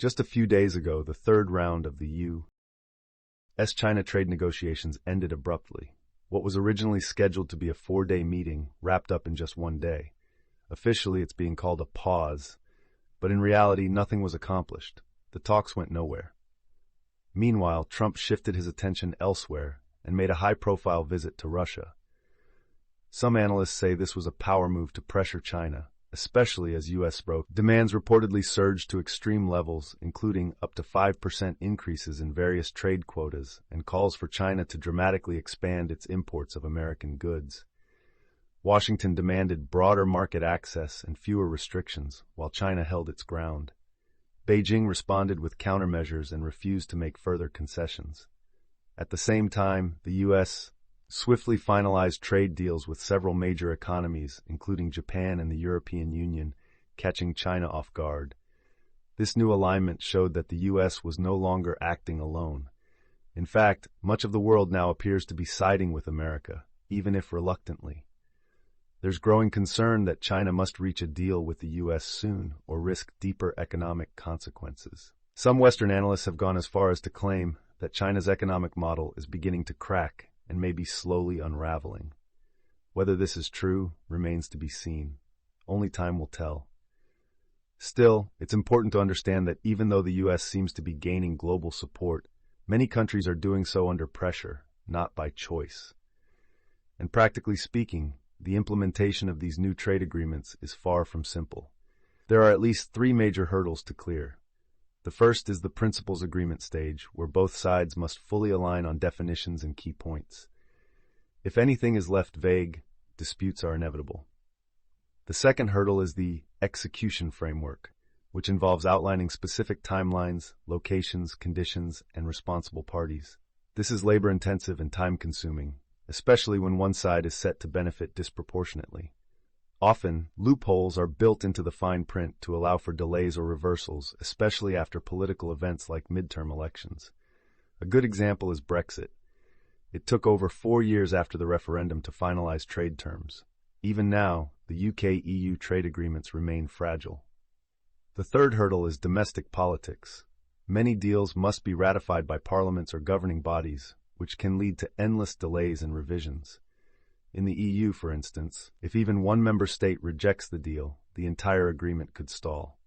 Just a few days ago, the third round of the U.S.-China trade negotiations ended abruptly. What was originally scheduled to be a 4-day meeting wrapped up in just 1 day. Officially, it's being called a pause, but in reality, nothing was accomplished. The talks went nowhere. Meanwhile, Trump shifted his attention elsewhere and made a high-profile visit to Russia. Some analysts say this was a power move to pressure China, especially as U.S. demands reportedly surged to extreme levels, including up to 5% increases in various trade quotas and calls for China to dramatically expand its imports of American goods. Washington demanded broader market access and fewer restrictions, while China held its ground. Beijing responded with countermeasures and refused to make further concessions. At the same time, the U.S. swiftly finalized trade deals with several major economies, including Japan and the European Union, catching China off guard. This new alignment showed that the U.S. was no longer acting alone. In fact, much of the world now appears to be siding with America, even if reluctantly. There's growing concern that China must reach a deal with the U.S. soon or risk deeper economic consequences. Some Western analysts have gone as far as to claim that China's economic model is beginning to crack and may be slowly unraveling. Whether this is true remains to be seen. Only time will tell. Still, it's important to understand that even though the U.S. seems to be gaining global support, many countries are doing so under pressure, not by choice. And practically speaking, the implementation of these new trade agreements is far from simple. There are at least 3 major hurdles to clear. The first is the principles agreement stage, where both sides must fully align on definitions and key points. If anything is left vague, disputes are inevitable. The second hurdle is the execution framework, which involves outlining specific timelines, locations, conditions, and responsible parties. This is labor-intensive and time-consuming, especially when one side is set to benefit disproportionately. Often, loopholes are built into the fine print to allow for delays or reversals, especially after political events like midterm elections. A good example is Brexit. It took over 4 years after the referendum to finalize trade terms. Even now, the UK-EU trade agreements remain fragile. The third hurdle is domestic politics. Many deals must be ratified by parliaments or governing bodies, which can lead to endless delays and revisions. In the EU, for instance, if even one member state rejects the deal, the entire agreement could stall.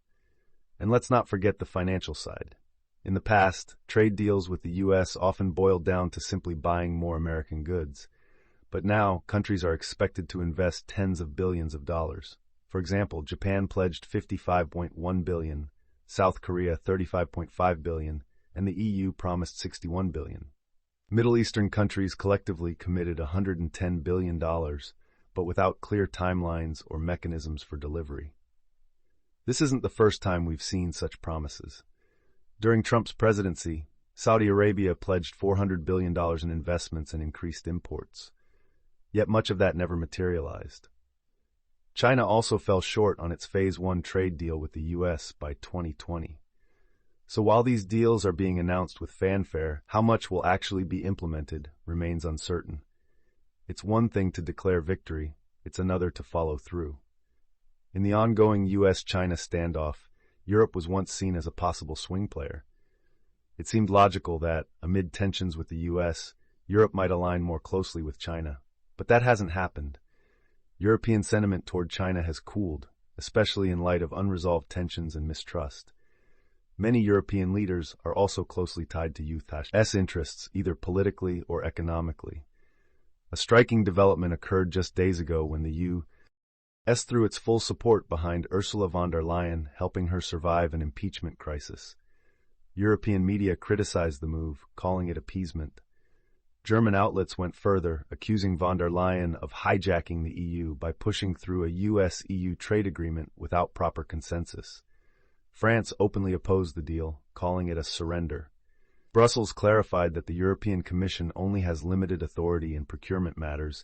And let's not forget the financial side. In the past, trade deals with the U.S. often boiled down to simply buying more American goods. But now, countries are expected to invest tens of billions of dollars. For example, Japan pledged $55.1 billion, South Korea $35.5 billion, and the EU promised $61 billion. Middle Eastern countries collectively committed $110 billion, but without clear timelines or mechanisms for delivery. This isn't the first time we've seen such promises. During Trump's presidency, Saudi Arabia pledged $400 billion in investments and increased imports. Yet much of that never materialized. China also fell short on its Phase 1 trade deal with the U.S. by 2020. So while these deals are being announced with fanfare, how much will actually be implemented remains uncertain. It's one thing to declare victory, it's another to follow through. In the ongoing U.S.-China standoff, Europe was once seen as a possible swing player. It seemed logical that, amid tensions with the U.S., Europe might align more closely with China. But that hasn't happened. European sentiment toward China has cooled, especially in light of unresolved tensions and mistrust. Many European leaders are also closely tied to U.S. interests, either politically or economically. A striking development occurred just days ago when the U.S. threw its full support behind Ursula von der Leyen, helping her survive an impeachment crisis. European media criticized the move, calling it appeasement. German outlets went further, accusing von der Leyen of hijacking the EU by pushing through a U.S.-EU trade agreement without proper consensus. France openly opposed the deal, calling it a surrender. Brussels clarified that the European Commission only has limited authority in procurement matters,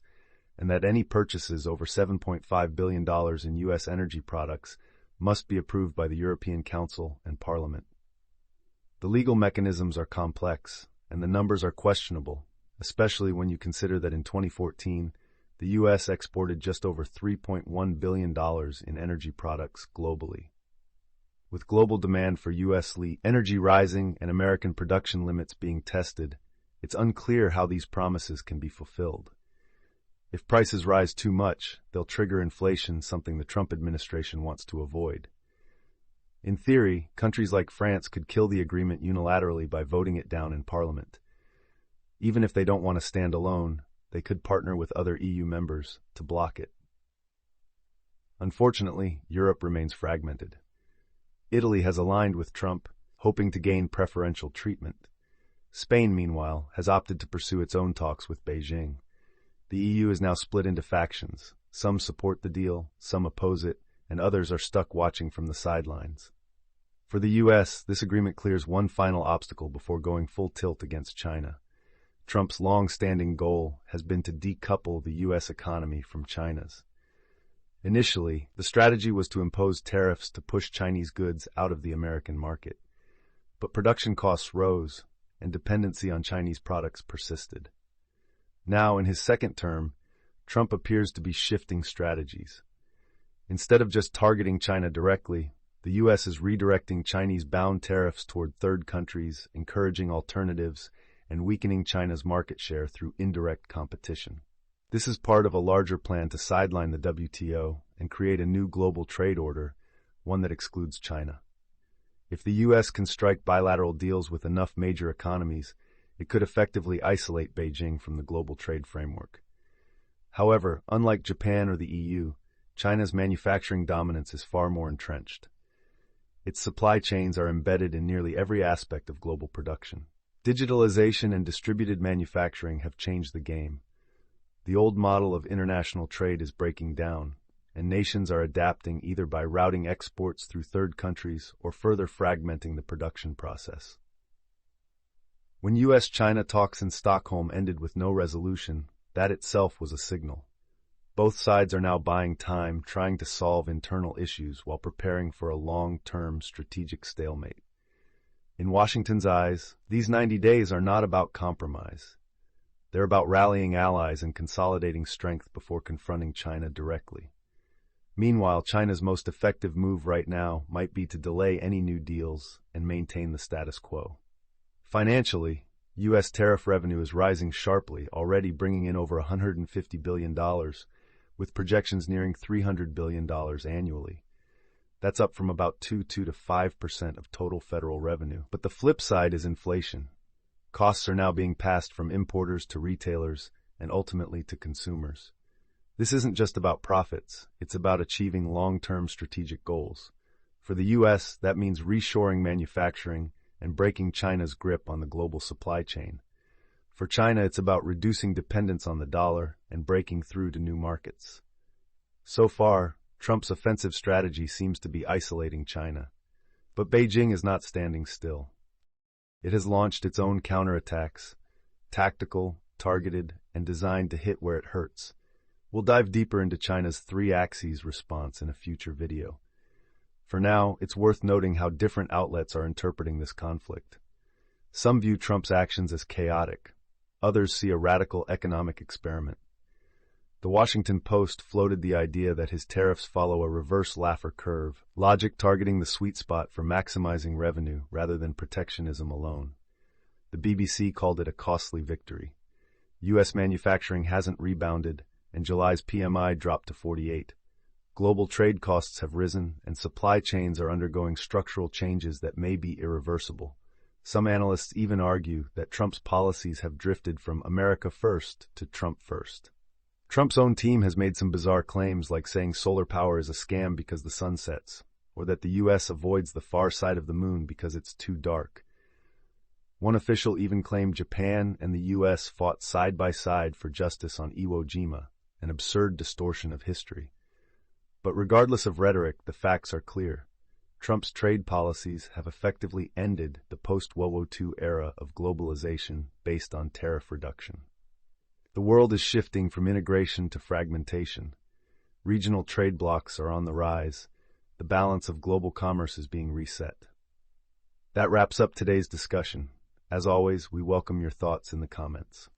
and that any purchases over $7.5 billion in U.S. energy products must be approved by the European Council and Parliament. The legal mechanisms are complex, and the numbers are questionable, especially when you consider that in 2014, the U.S. exported just over $3.1 billion in energy products globally. With global demand for U.S. energy rising and American production limits being tested, it's unclear how these promises can be fulfilled. If prices rise too much, they'll trigger inflation, something the Trump administration wants to avoid. In theory, countries like France could kill the agreement unilaterally by voting it down in Parliament. Even if they don't want to stand alone, they could partner with other EU members to block it. Unfortunately, Europe remains fragmented. Italy has aligned with Trump, hoping to gain preferential treatment. Spain, meanwhile, has opted to pursue its own talks with Beijing. The EU is now split into factions. Some support the deal, some oppose it, and others are stuck watching from the sidelines. For the U.S., this agreement clears one final obstacle before going full tilt against China. Trump's long-standing goal has been to decouple the U.S. economy from China's. Initially, the strategy was to impose tariffs to push Chinese goods out of the American market. But production costs rose, and dependency on Chinese products persisted. Now, in his second term, Trump appears to be shifting strategies. Instead of just targeting China directly, the U.S. is redirecting Chinese-bound tariffs toward third countries, encouraging alternatives, and weakening China's market share through indirect competition. This is part of a larger plan to sideline the WTO and create a new global trade order, one that excludes China. If the U.S. can strike bilateral deals with enough major economies, it could effectively isolate Beijing from the global trade framework. However, unlike Japan or the EU, China's manufacturing dominance is far more entrenched. Its supply chains are embedded in nearly every aspect of global production. Digitalization and distributed manufacturing have changed the game. The old model of international trade is breaking down, and nations are adapting either by routing exports through third countries or further fragmenting the production process. When U.S.-China talks in Stockholm ended with no resolution, that itself was a signal. Both sides are now buying time, trying to solve internal issues while preparing for a long-term strategic stalemate. In Washington's eyes, these 90 days are not about compromise. They're about rallying allies and consolidating strength before confronting China directly. Meanwhile, China's most effective move right now might be to delay any new deals and maintain the status quo. Financially, U.S. tariff revenue is rising sharply, already bringing in over $150 billion, with projections nearing $300 billion annually. That's up from about 2 to 5% of total federal revenue. But the flip side is inflation. Costs are now being passed from importers to retailers and ultimately to consumers. This isn't just about profits, it's about achieving long-term strategic goals. For the U.S., that means reshoring manufacturing and breaking China's grip on the global supply chain. For China, it's about reducing dependence on the dollar and breaking through to new markets. So far, Trump's offensive strategy seems to be isolating China. But Beijing is not standing still. It has launched its own counterattacks, tactical, targeted, and designed to hit where it hurts. We'll dive deeper into China's three-axes response in a future video. For now, it's worth noting how different outlets are interpreting this conflict. Some view Trump's actions as chaotic. Others see a radical economic experiment. The Washington Post floated the idea that his tariffs follow a reverse Laffer Curve, logic targeting the sweet spot for maximizing revenue rather than protectionism alone. The BBC called it a costly victory. U.S. manufacturing hasn't rebounded, and July's PMI dropped to 48. Global trade costs have risen, and supply chains are undergoing structural changes that may be irreversible. Some analysts even argue that Trump's policies have drifted from America first to Trump first. Trump's own team has made some bizarre claims, like saying solar power is a scam because the sun sets, or that the U.S. avoids the far side of the moon because it's too dark. One official even claimed Japan and the U.S. fought side by side for justice on Iwo Jima, an absurd distortion of history. But regardless of rhetoric, the facts are clear. Trump's trade policies have effectively ended the post-World War II era of globalization based on tariff reduction. The world is shifting from integration to fragmentation. Regional trade blocs are on the rise. The balance of global commerce is being reset. That wraps up today's discussion. As always, we welcome your thoughts in the comments.